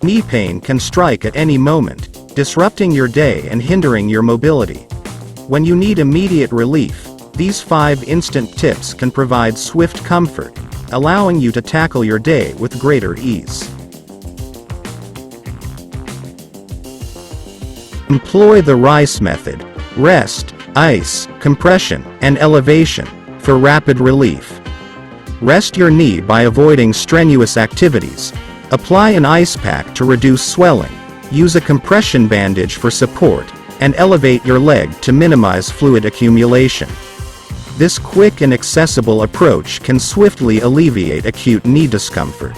Knee pain can strike at any moment, disrupting your day and hindering your mobility. When you need immediate relief, these 5 instant tips can provide swift comfort, allowing you to tackle your day with greater ease. Employ the RICE method: rest, ice, compression, and elevation, for rapid relief. Rest your knee by avoiding strenuous activities. Apply an ice pack to reduce swelling, use a compression bandage for support, and elevate your leg to minimize fluid accumulation. This quick and accessible approach can swiftly alleviate acute knee discomfort.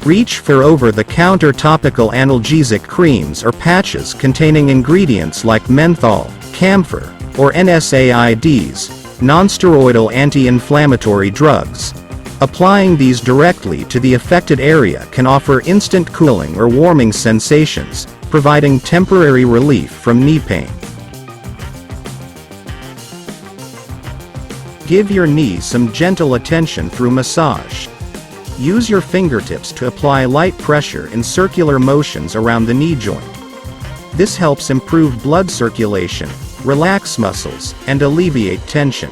Reach for over-the-counter topical analgesic creams or patches containing ingredients like menthol, camphor, or NSAIDs, non-steroidal anti-inflammatory drugs. Applying these directly to the affected area can offer instant cooling or warming sensations, providing temporary relief from knee pain. Give your knee some gentle attention through massage. Use your fingertips to apply light pressure in circular motions around the knee joint. This helps improve blood circulation, relax muscles, and alleviate tension.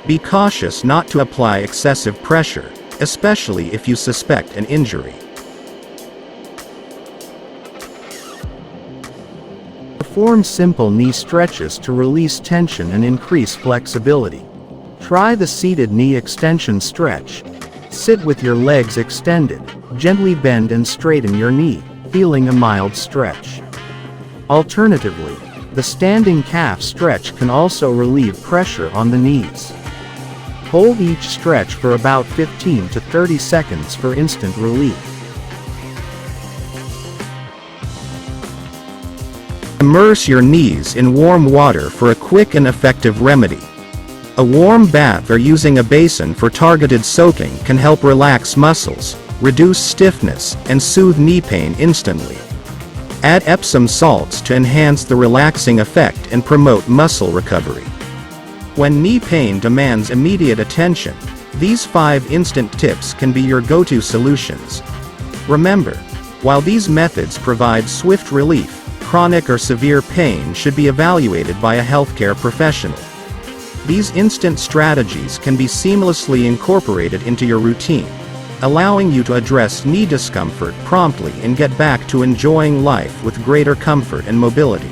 Be cautious not to apply excessive pressure, especially if you suspect an injury. Perform simple knee stretches to release tension and increase flexibility. Try the seated knee extension stretch. Sit with your legs extended, gently bend and straighten your knee, feeling a mild stretch. Alternatively, the standing calf stretch can also relieve pressure on the knees. Hold each stretch for about 15 to 30 seconds for instant relief. Immerse your knees in warm water for a quick and effective remedy. A warm bath or using a basin for targeted soaking can help relax muscles, reduce stiffness, and soothe knee pain instantly. Add Epsom salts to enhance the relaxing effect and promote muscle recovery. When knee pain demands immediate attention, these 5 instant tips can be your go-to solutions. Remember, while these methods provide swift relief, chronic or severe pain should be evaluated by a healthcare professional. These instant strategies can be seamlessly incorporated into your routine, allowing you to address knee discomfort promptly and get back to enjoying life with greater comfort and mobility.